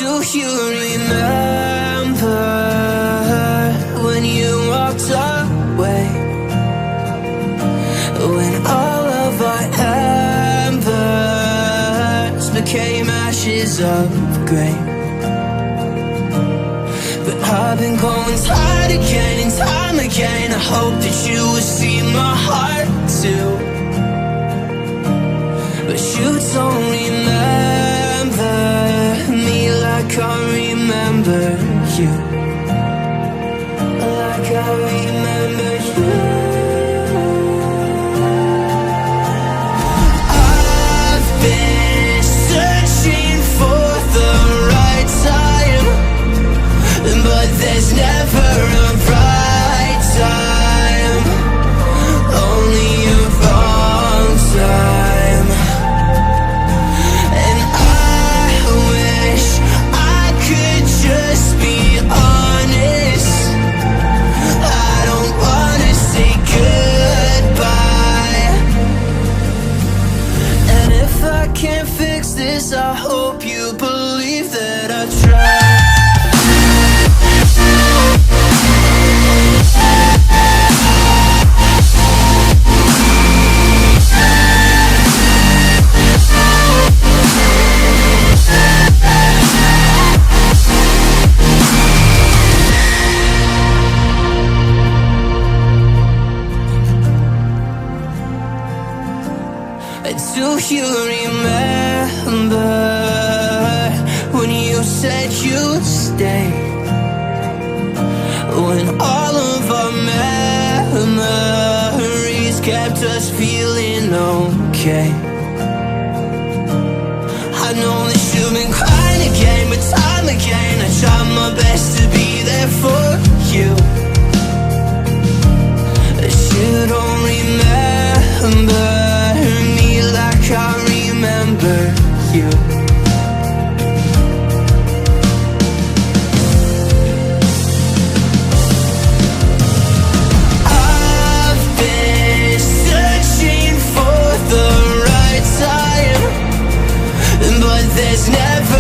Do you remember when you walked away? When all of our embers became ashes of grey. But I've been going time again and time again. I hope that you will see my heart too. But you don't remember me like I remember you. Like I remember you. I've been searching for the right time, but there's never a right time, only a wrong time. And I wish I could just be honest. I don't wanna say goodbye. And if I can't fix this, I hope you believe that I tried. Do you remember when you said you'd stay? When all of our memories kept us feeling okay. I know that you've been crying again, but time again I tried my best to be there for you. But you don't remember me like I remember you. I've been searching for the right time, but there's never